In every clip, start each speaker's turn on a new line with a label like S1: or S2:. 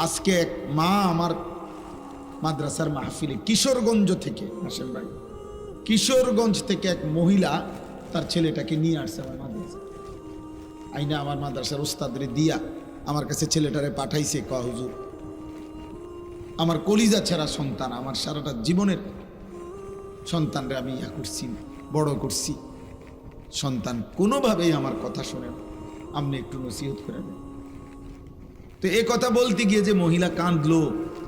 S1: আজকে এক মা আমার মাদ্রাসার মাহফিলে কিশোরগঞ্জ থেকে হাসেম ভাই, কিশোরগঞ্জ থেকে এক মহিলা তার ছেলেটাকে নিয়ে আসছে আমার মাদ্রাসা আইনা, আমার মাদ্রাসার ওস্তাদরে দিয়া আমার কাছে ছেলেটারে পাঠাইছে। কয়া হুজুর, আমার কলিজা ছাড়া সন্তান, আমার সারাটা জীবনের সন্তানরে আমি ইয়া করছি, বড় করছি, সন্তান কোনোভাবেই আমার কথা শোনে না, আপনি একটু নসিহত করে দেন। তো এ কথা বলতে গিয়ে যে মহিলা কাঁদলো,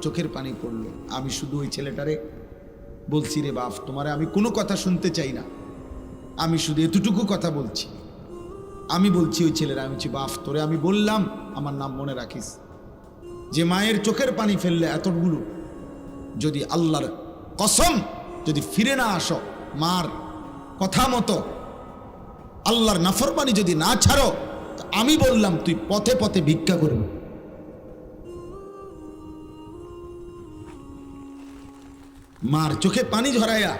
S1: চোখের পানি পড়লো, আমি শুধু ওই ছেলেটারে বলছি, রে বাপ, তোমারে আমি কোনো কথা শুনতে চাই না, আমি শুধু এতটুকু কথা বলছি। আমি বলছি ওই ছেলেরা, আমি বলছি, বাপ তোরে আমি বললাম আমার নাম মনে রাখিস, যে মায়ের চোখের পানি ফেললে এতগুলো, যদি আল্লাহর কসম যদি ফিরে না আসো, মার কথা মতো আল্লাহর নাফরমানি যদি না ছাড়ো, আমি বললাম তুই পথে পথে ভিক্ষা করবি। মার চোখে পানি ঝরাইয়া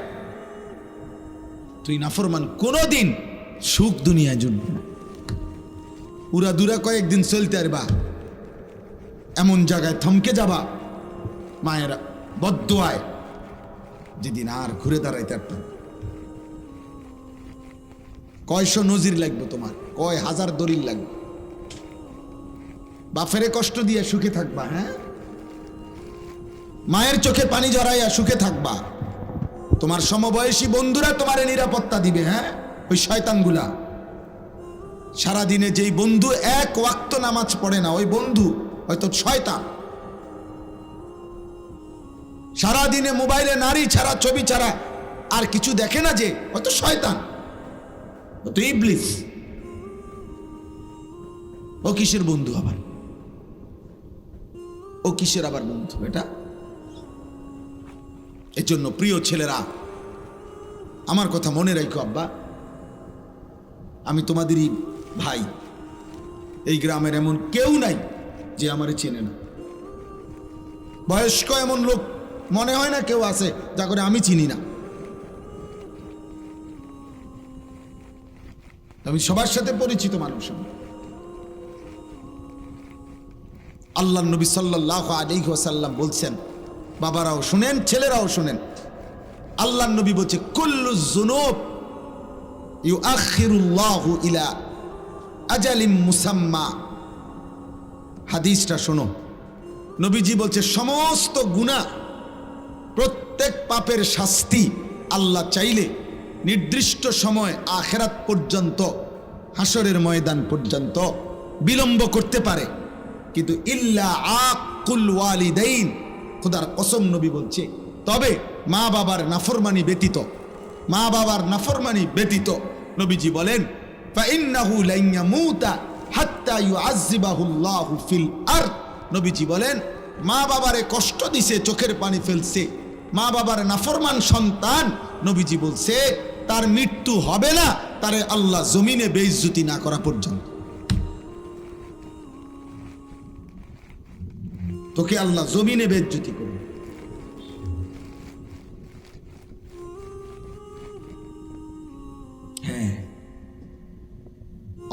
S1: তুই নাফরমান, কোনোদিন সুখ দুনিয়ায় জুটবে না। উড়া দুরা কয়েকদিন চলতে পারবা, এমন জায়গায় থমকে যাবা মায়ের বদদুয়ায়, যেদিন আর ঘুরে দাঁড়াইতে পারত। কয়শো নজির লাগবে তোমার, কয় হাজার দলিল লাগবে, বাফেরে কষ্ট দিয়ে সুখে থাকবা। হ্যাঁ, মায়ের চোখে পানি জড়াইয়া সুখে থাকবা, তোমার সমবয়সী বন্ধুরা তোমারে নিরাপত্তা দিবে। হ্যাঁ, ওই শয়তানগুলা, সারাদিনে যেই বন্ধু এক ওয়াক্ত নামাজ পড়ে না, ওই বন্ধু হয়তো শয়তান। সারাদিনে মোবাইলে নারী ছাড়া, ছবি ছাড়া আর কিছু দেখে না, যে হয়তো শয়তান, হয়তো ইবলিস। ও কিসের বন্ধু আবার, ও কিসের আবার বন্ধু এটা? এর জন্য প্রিয় ছেলেরা, আমার কথা মনে রাখো আব্বা, আমি তোমাদেরই ভাই। এই গ্রামের এমন কেউ নাই যে আমারে চেনে না। বয়স্ক এমন লোক মনে হয় না কেউ আছে যা করে আমি চিনি না। আমি সবার সাথে পরিচিত মানুষ। আল্লাহ নবী সাল্লাল্লাহু আলাইহি ওয়াসাল্লাম বলছেন, বাবারাও শুনেন, ছেলেরাও শুনেন, আল্লাহ নবী বলছে, কুল্লু যুনুব ইউআখিরুল্লাহু ইলা আজালিম মুসাম্মা। হাদিসটা শোনো, নবীজি বলছে, সমস্ত গুনাহ, প্রত্যেক পাপের শাস্তি আল্লাহ চাইলে নির্দিষ্ট সময় আখিরাত পর্যন্ত, হাসরের ময়দান পর্যন্ত বিলম্ব করতে পারে, কিন্তু ইল্লা আকুল ওয়ালিদাইন, খোদার কসম নবী বলছে, তবে মা বাবার নাফরমানি ব্যতীত, মা বাবার নাফরমানি ব্যতীত। নবীজি বলেন, ফাইন্নাহু লান ইয়ামুতা হাত্তা ইউআযযিবাহুল্লাহু ফিল আরদ। নবীজি বলেন, মা বাবারে কষ্ট দিছে, চোখের পানি ফেলছে, মা বাবার নাফরমান সন্তান, নবীজি বলছে তার মৃত্যু হবে না, তারে আল্লাহ জমিনে বেইজ্জতি না করা পর্যন্ত। তোকে আল্লাহ জমিনে বেইজ্জতি করবে। হ্যাঁ,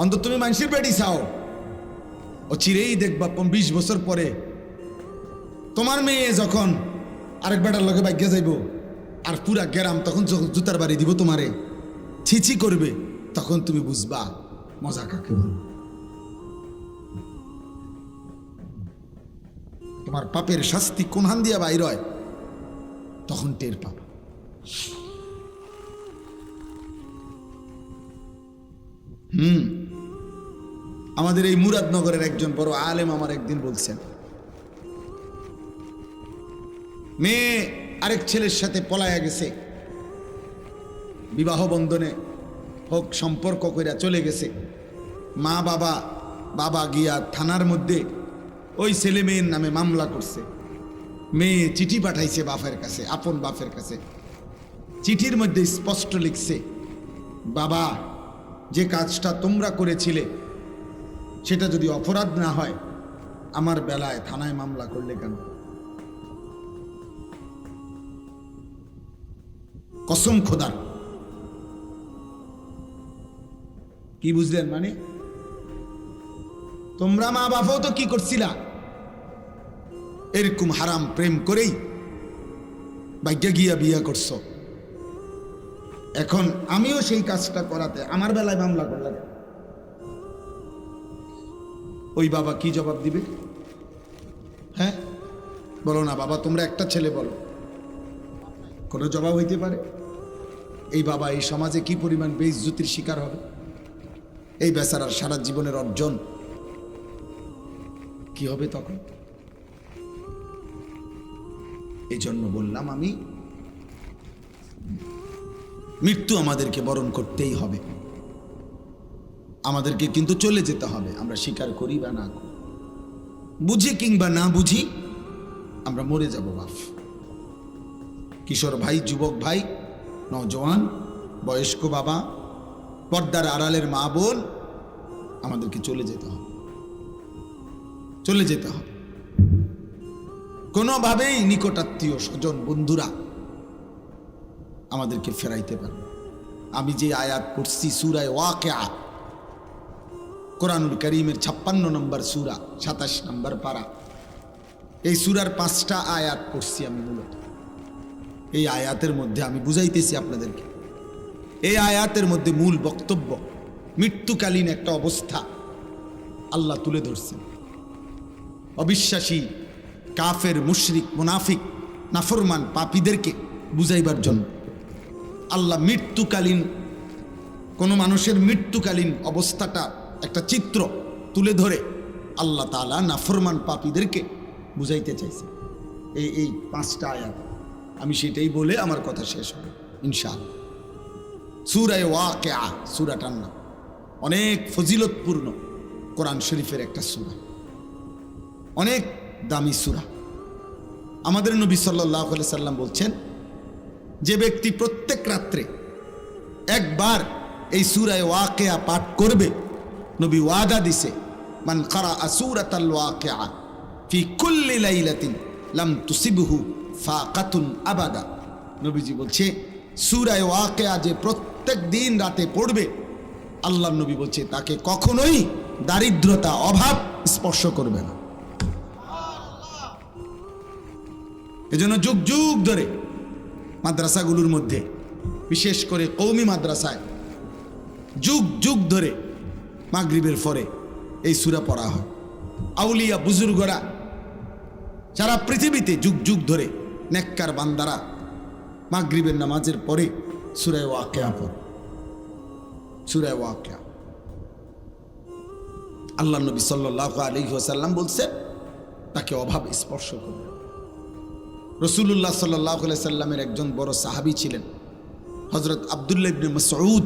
S1: অন্তত তুমি মানুষের বেটি চাও, ও চিরেই দেখবা 20 বছর পরে তোমার মেয়ে যখন আরেক বেটার লগে ভাগ্যে যাইব, আর পুরা গ্রাম তখন জুতার বাড়ি দিব তোমারে, ছিছি করবে, তখন তুমি বুঝবা মজা কাকে বলে। তোমার পাপের শাস্তি কোন হান দিয়া বাইর হয়, তখন টের পাবা। আমাদের এই মুরাদনগরের একজন বড় আলেম আমার একদিন বলছেন, মেয়ে আরেক ছেলের সাথে পলায়া গেছে, বিবাহ বন্ধনে হোক সম্পর্ক কইরা চলে গেছে। মা বাবা গিয়া থানার মধ্যে ওই ছেলে মেয়ের নামে মামলা করছে। মেয়ে চিঠি পাঠাইছে বাপের কাছে, আপন বাপের কাছে। চিঠির মধ্যে স্পষ্ট লিখছে, বাবা, যে কাজটা তোমরা করেছিলে সেটা যদি অপরাধ না হয়, আমার বেলায় থানায় মামলা করলে কেন? কসম খোদার। কি বুঝলেন? মানে তোমরা মা বাবাও তো কি করছিলা? এরকম হারাম প্রেম করেই ভাগ্যে গিয়া বিয়া করছো, এখন আমিও সেই কাজটা করাতে আমার বেলায় মামলা করলাম, ওই বাবা কি জবাব দিবে? হ্যাঁ বলো না বাবা, তোমরা একটা ছেলে বলো, কোনো জবাব হইতে পারে? এই বাবা এই সমাজে কি পরিমাণ বেইজ্জতির শিকার হবে, এই বেচারার সারা জীবনের অর্জন কি হবে তখন? এই জন্য বললাম আমি, মৃত্যু আমাদেরকে বরণ করতেই হবে, আমাদেরকে কিন্তু চলে যেতে হবে, আমরা স্বীকার করি বা না করি, বুঝি কিংবা না বুঝি আমরা মরে যাব বাপ। কিশোর ভাই, যুবক ভাই, নওজওয়ান, বয়স্ক বাবা, পর্দার আড়ালের মা বোন, আমাদেরকে চলে যেতে হবে, চলে যেতে হবে। কোনোভাবেই নিকটাত্মীয় স্বজন বন্ধুরা আমাদেরকে ফেরাইতে পারবে। আমি যে আয়াত পড়ছি সূরা ওয়াকিয়া, কোরআনুল কারীমের 56 নম্বর সূরা, 27 নম্বর পারা, এই সূরার 5টা আয়াত পড়ছি আমি। মূলত এই আয়াতের মধ্যে আমি বুঝাইতেছি আপনাদেরকে, এই আয়াতের মধ্যে মূল বক্তব্য মৃত্যুকালীন একটা অবস্থা আল্লাহ তুলে ধরছেন। অবিশ্বাসী, কাফের, মুশরিক, মুনাফিক, নাফরমান, পাপীদেরকে বুঝাইবার জন্য আল্লাহ মৃত্যুকালীন, কোনো মানুষের মৃত্যুকালীন অবস্থাটা একটা চিত্র তুলে ধরে আল্লাহ তাআলা নাফরমান পাপীদেরকে বুঝাইতে চাইছে। এই 5টা আয়াত আমি সেটাই বলে আমার কথা শেষ হবে ইনশাআল্লাহ। সূরা ওয়াকিয়া সূরাটার নাম, অনেক ফজিলতপূর্ণ কোরআন শরীফের একটা সূরা, অনেক দামি সূরা। আমাদের নবী সাল্লাল্লাহু আলাইহি সাল্লাম বলছেন, যে ব্যক্তি প্রত্যেক রাত্রে একবার এই সূরা ওয়াকিয়া পাঠ করবে, নবী ওয়াদা দিছে, মান ক্বারাআ সূরাতাল ওয়াকিয়া ফি কুল্লি লাইলাতিন লাম তুসিবহু ফাকাতুন আবাদা। নবীজি বলছে, সূরা ওয়াকিয়া যে প্রত্যেক দিন রাতে পড়বে, আল্লাহর নবী বলছে তাকে কখনোই দারিদ্রতা, অভাব স্পর্শ করবে না। এজন্য যুগ যুগ ধরে মাদ্রাসাগুলোর মধ্যে, বিশেষ করে কওমি মাদ্রাসায় যুগ যুগ ধরে মাগরিবের পরে এই সূরা পড়া হয়। আউলিয়া বুজুর্গরা সারা পৃথিবীতে যুগ যুগ ধরে, নেককার বান্দারা মাগরিবের নামাজের পরে সূরা ওয়াকিয়া পড়ে। সূরা ওয়াকিয়া আল্লাহ নবী সাল্লাল্লাহু আলাইহি ওয়াসাল্লাম বলছে তাকে অভাব স্পর্শ করবে। রাসূলুল্লাহ সাল্লাল্লাহু আলাইহি সাল্লামের একজন বড় সাহাবী ছিলেন হযরত আব্দুল্লাহ ইবনে মাসউদ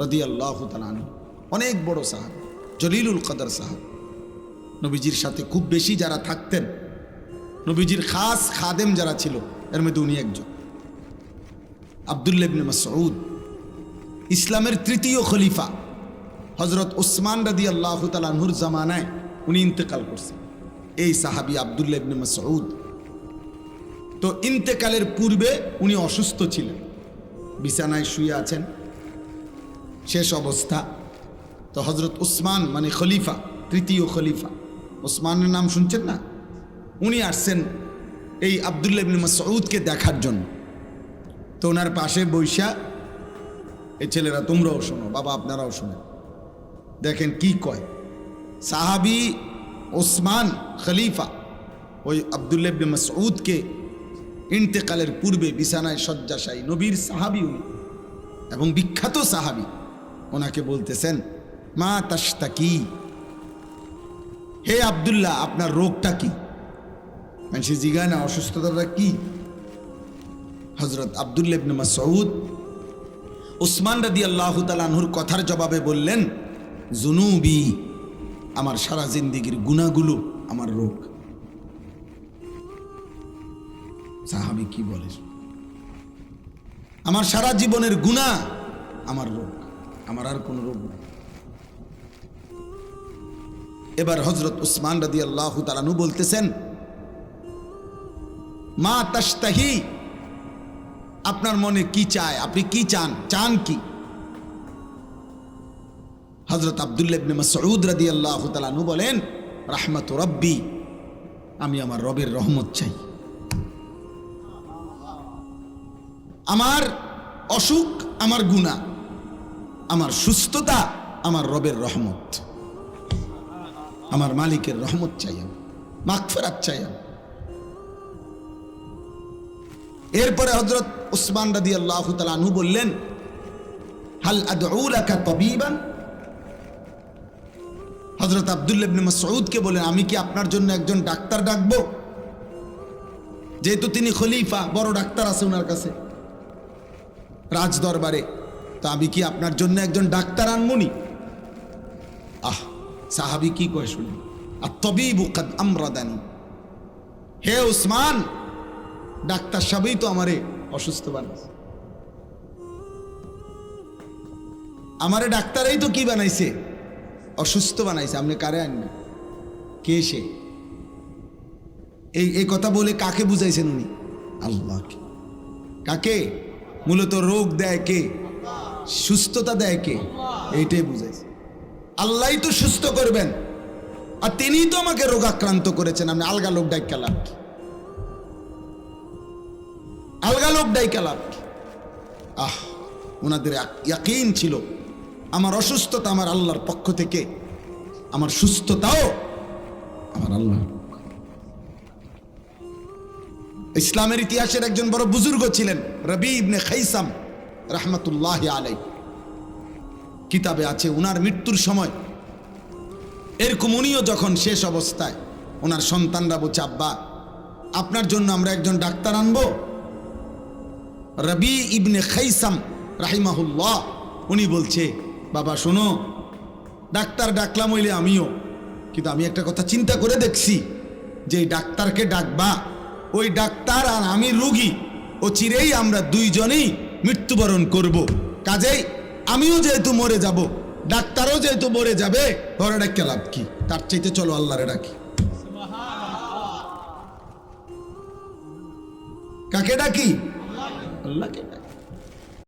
S1: রাদিয়াল্লাহু তাআলা আনহু, অনেক বড় সাহাবী, জলিলুল কদর সাহাবী। নবীজির সাথে খুব বেশি যারা থাকতেন, নবীজির খাস খাদেম যারা ছিল, এর মধ্যে উনি একজন। আব্দুল্লাহ ইবনে মাসউদ ইসলামের 3য় খলিফা হযরত ওসমান রাদিয়াল্লাহু তাআলা আনহুর জামানায় উনি ইন্তেকাল করছেন। এই সাহাবী আব্দুল্লাহ ইবনে মাসউদ, তো ইন্তেকালের পূর্বে উনি অসুস্থ ছিলেন, বিছানায় শুয়ে আছেন, শেষ অবস্থা। তো হযরত ওসমান মানে খলিফা, 3য় খলিফা, ওসমানের নাম শুনছেন না, উনি আসছেন এই আব্দুল্লাহ ইবনে মাসউদকে দেখার জন্য। তো ওনার পাশে বৈশা, এই ছেলেরা তোমরাও শোনো, বাবা আপনারাও শোনেন, দেখেন কি কয়। সাহাবী ওসমান খলিফা ওই আব্দুল্লাহ ইবনে মাসউদকে ইন্তেকালের পূর্বে বিছানায় শয্যাশায়ী, নবীর সাহাবী উনি এবং বিখ্যাত সাহাবী, ওনাকে বলতেছেন, মা তাশতাকি, হে আব্দুল্লাহ আপনার রোগটা কি? মানুষ জিজ্ঞাসা না অসুস্থতাটা কি? হযরত আব্দুল্লাহ ইবনে মাসউদ ওসমান রাদিয়াল্লাহু তাআলা আনহুর কথার জবাবে বললেন, জুনুবি, আমার সারা জিন্দেগীর গুনাহগুলো আমার রোগ। সাহাবী কি বলে, আমার সারা জীবনের গুনাহ আমার রোগ, আমার আর কোনো রোগ নেই। এবার হযরত ওসমান রাদিয়াল্লাহু তাআলা আনহু বলতেছেন, মা তাশতাহি, আপনার মনে কি চায়, আপনি কি চান, চান কি? হযরত আব্দুল্লাহ ইবনে মাসউদ রাদিয়াল্লাহু তাআলা আনহু বলেন, রাহমাতু রাব্বি, আমি আমার রবের রহমত চাই। আমার অসুখ আমার গুনাহ, আমার সুস্থতা আমার রবের রহমত, আমার মালিকের রহমত চাই, আমি মাগফিরাত চাই। এরপরে হযরত উসমান রাদিয়াল্লাহু তাআলা আনহু বললেন, হাল আদউ লাকা তাবিবান। হযরত আব্দুল্লাহ ইবনে মাসউদকে বলেন, আমি কি আপনার জন্য একজন ডাক্তার ডাকবো? যেহেতু তিনি খলিফা, বড় ডাক্তার আছে ওনার কাছে রাজ দরবারে, তো আমি কি আপনার জন্য একজন ডাক্তার আনমনি? সাহাবী কি কয় শুনুন, আত-তাবিবু কাদ আমরাদানি। হে উসমান, ডাক্তার সাহেবই তো আমারে অসুস্থ বানাইছে, আমারে ডাক্তারই তো কি বানাইছে, অসুস্থ বানাইছে। আপনি কারে আনবেন? কে সে? এই কথা বলে কাকে বুঝাইছেন উনি? আল্লাহকে। কাকে? মূলত রোগ দেয় কে, সুস্থতা দেয় কে, এইটাই বুঝাইছে। আল্লাহই তো সুস্থ করবেন, আর তিনিই তো আমাকে রোগাক্রান্ত করেছেন। আমি আলগা লোক ডাইকা লাভ কি? আলগা লোক ডাইকা লাভ কি? ওনাদের ইয়াকিন ছিল আমার অসুস্থতা আমার আল্লাহর পক্ষ থেকে, আমার সুস্থতাও আমার আল্লাহ। ইসলামের ইতিহাসের একজন বড় বুজুর্গ ছিলেন রবি ইবনে খাইসাম রাহমাতুল্লাহি আলাইহি। কিতাবে আছে ওনার মৃত্যুর সময় এরকম উনিও যখন শেষ অবস্থায়, ওনার সন্তানরা বলছে, আব্বা আপনার জন্য আমরা একজন ডাক্তার আনবো। রবি ইবনে খাইসাম রাহিমাহুল্লাহ উনি বলছে, বাবা শোনো, ডাক্তার ডাকলাম হইলে আমিও, কিন্তু আমি একটা কথা চিন্তা করে দেখছি, যে ডাক্তারকে ডাকবা, ওই ডাক্তার আর আমি রোগী, ও চিরেই আমরা দুইজনেই মৃত্যুবরণ করব। কাজেই আমিও যেহেতু মরে যাব, ডাক্তারও যেহেতু মরে যাবে, ওরা ডাক্তার লাভ কি? তার চাইতে চলো আল্লাহরে ডাকি। কাকে ডাকি? আল্লাহকে ডাকি।